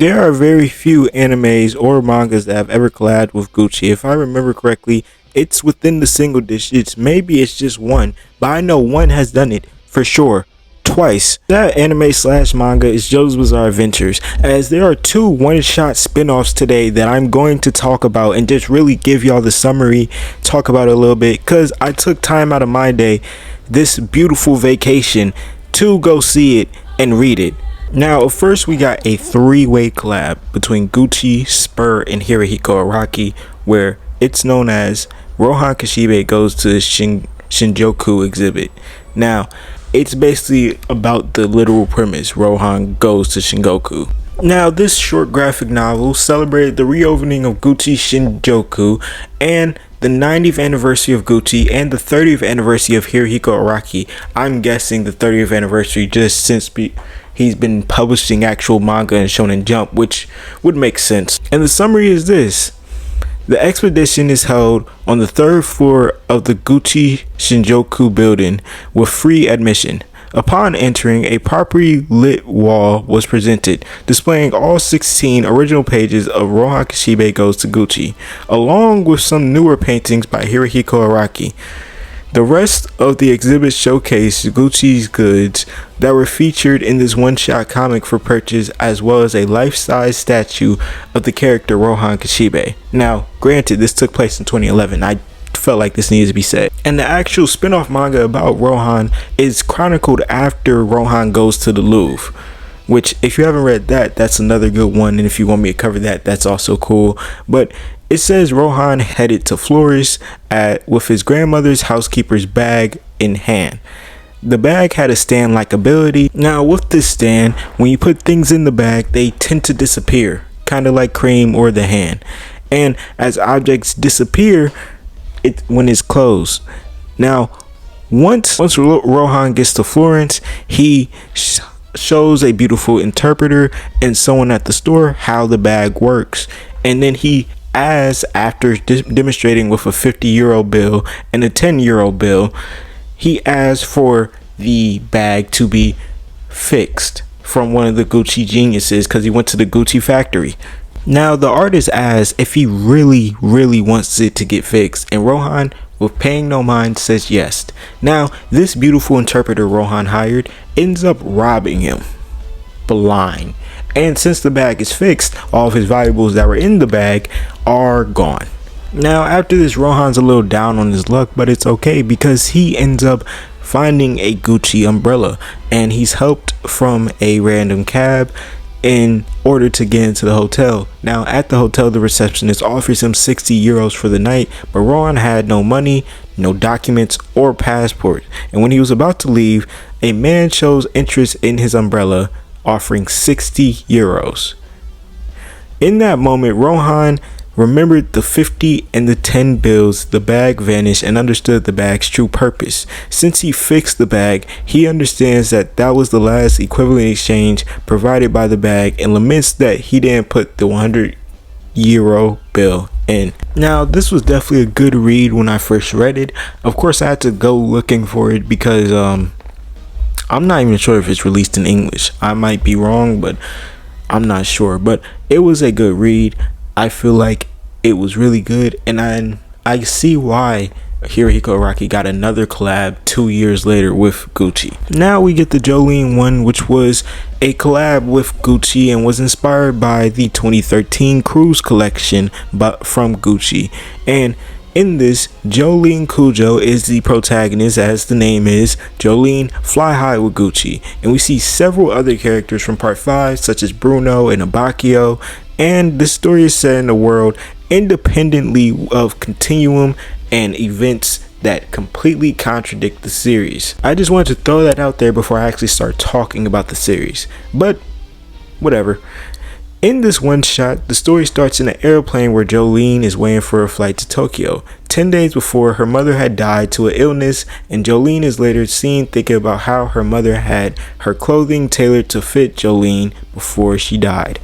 There are very few animes or mangas that have ever collabed with Gucci. If I remember correctly, it's within the single digits. Maybe it's just one, but I know one has done it for sure. Twice. That anime slash manga is JoJo's Bizarre Adventures, as there are two one-shot spin-offs today that I'm going to talk about and just really give y'all the summary, talk about it a little bit, because I took time out of my day, this beautiful vacation, to go see it and read it. Now, first we got a three-way collab between Gucci, Spur, and Hirohiko Araki, where it's known as Rohan Kishibe goes to the Shinjuku exhibit. Now, it's basically about the literal premise, Rohan goes to Shinjuku. Now, this short graphic novel celebrated the reopening of Gucci Shinjuku and the 90th anniversary of Gucci and the 30th anniversary of Hirohiko Araki. I'm guessing the 30th anniversary just since he's been publishing actual manga and Shonen Jump, which would make sense. And the summary is this. The expedition is held on the third floor of the Gucci Shinjuku building with free admission. Upon entering, a properly lit wall was presented, displaying all 16 original pages of Rohan Kishibe Goes to Gucci, along with some newer paintings by Hirohiko Araki. The rest of the exhibit showcased Gucci's goods that were featured in this one-shot comic for purchase, as well as a life-size statue of the character Rohan Kishibe. Now, granted, this took place in 2011. I felt like this needs to be said. And the actual spin-off manga about Rohan is chronicled after Rohan goes to the Louvre, which, if you haven't read that, that's another good one. And if you want me to cover that, that's also cool. But it says Rohan headed to Flores with his grandmother's housekeeper's bag in hand. The bag had a stand-like ability. Now, with this stand, when you put things in the bag, they tend to disappear, kind of like cream or the hand. And as objects disappear, when it's closed. Now, once Rohan gets to Florence, he shows a beautiful interpreter and someone at the store how the bag works, and then he after demonstrating with a 50-euro bill and a 10-euro bill, he asked for the bag to be fixed from one of the Gucci geniuses because he went to the Gucci factory. Now, the artist asks if he really wants it to get fixed, and Rohan, with paying no mind, says yes. Now, this beautiful interpreter Rohan hired ends up robbing him blind. And since the bag is fixed, all of his valuables that were in the bag are gone. Now, after this, Rohan's a little down on his luck, but it's okay because he ends up finding a Gucci umbrella, and he's helped from a random cab in order to get into the hotel. Now, at the hotel, the receptionist offers him 60 euros for the night, but Rohan had no money, no documents, or passport. And when he was about to leave, a man shows interest in his umbrella, offering 60 euros. In that moment, Rohan remembered the 50 and the 10 bills, the bag vanished, and understood the bag's true purpose. Since he fixed the bag, he understands that that was the last equivalent exchange provided by the bag, and laments that he didn't put the 100-euro bill in. Now, this was definitely a good read when I first read it. Of course, I had to go looking for it because I'm not even sure if it's released in English. I might be wrong, but I'm not sure. But it was a good read. I feel like it was really good, and I see why Hirohiko Araki got another collab 2 years later with Gucci. Now we get the Jolyne one, which was a collab with Gucci and was inspired by the 2013 cruise collection from Gucci. And in this, Jolyne Kujo is the protagonist, as the name is, Jolyne Fly High with Gucci. And we see several other characters from part 5, such as Bruno and Abakio. And the story is set in a world independently of continuum and events that completely contradict the series. I just wanted to throw that out there before I actually start talking about the series. But whatever. In this one shot, the story starts in an airplane where Jolyne is waiting for a flight to Tokyo. 10 days before, her mother had died to an illness, and Jolyne is later seen thinking about how her mother had her clothing tailored to fit Jolyne before she died.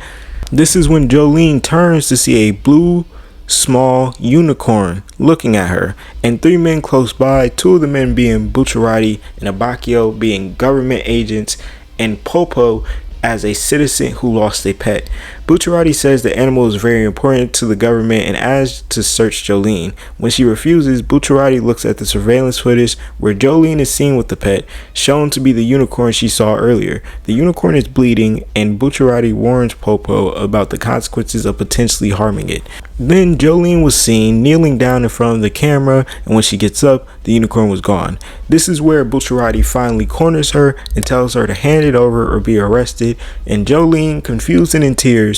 This is when Jolyne turns to see a blue, small unicorn looking at her, and 3 men close by, 2 of the men being Bucciarati and Abakio being government agents, and Popo as a citizen who lost a pet. Bucciarati says the animal is very important to the government and asks to search Jolyne. When she refuses, Bucciarati looks at the surveillance footage where Jolyne is seen with the pet, shown to be the unicorn she saw earlier. The unicorn is bleeding, and Bucciarati warns Popo about the consequences of potentially harming it. Then Jolyne was seen kneeling down in front of the camera, and when she gets up, the unicorn was gone. This is where Bucciarati finally corners her and tells her to hand it over or be arrested, and Jolyne, confused and in tears,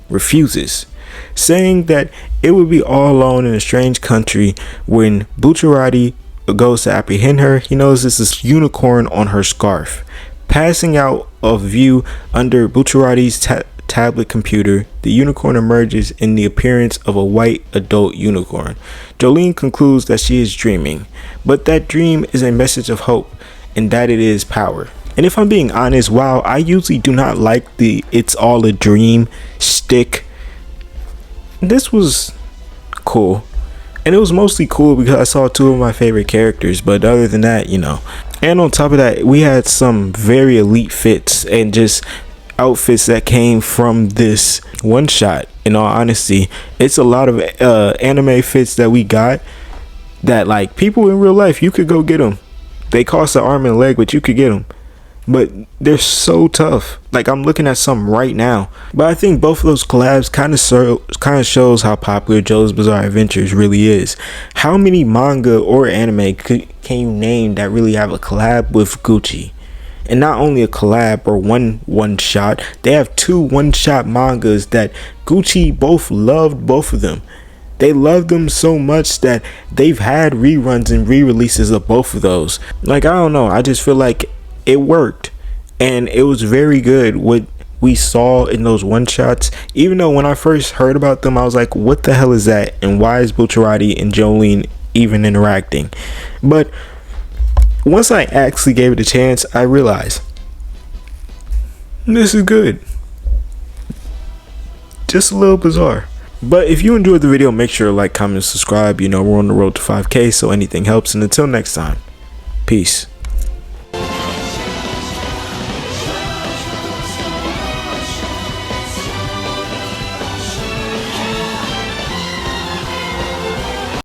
refuses, saying that it would be all alone in a strange country. When Bucciarati goes to apprehend her, he notices this unicorn on her scarf. Passing out of view under Bucciarati's tablet computer, the unicorn emerges in the appearance of a white adult unicorn. Jolyne concludes that she is dreaming, but that dream is a message of hope and that it is power. And if I'm being honest, while I usually do not like the "it's all a dream" shtick, this was cool. And it was mostly cool because I saw two of my favorite characters, but other than that, and on top of that, we had some very elite fits and just outfits that came from this one shot. In all honesty, it's a lot of anime fits that we got that, like, people in real life, you could go get them. They cost an arm and a leg, but you could get them. But they're so tough. Like, I'm looking at some right now. But I think both of those collabs kind of shows how popular JoJo's Bizarre Adventures really is. How many manga or anime can you name that really have a collab with Gucci? And not only a collab or one shot, they have two one-shot mangas that Gucci both loved, both of them. They loved them so much that they've had reruns and re-releases of both of those. Like, I don't know, I just feel like it worked, and it was very good what we saw in those one-shots. Even though when I first heard about them, I was like, what the hell is that, and why is Bucciarati and Jolyne even interacting? But once I actually gave it a chance, I realized this is good. Just a little bizarre. But if you enjoyed the video, make sure to like, comment, subscribe. We're on the road to 5K, so anything helps. And until next time, peace.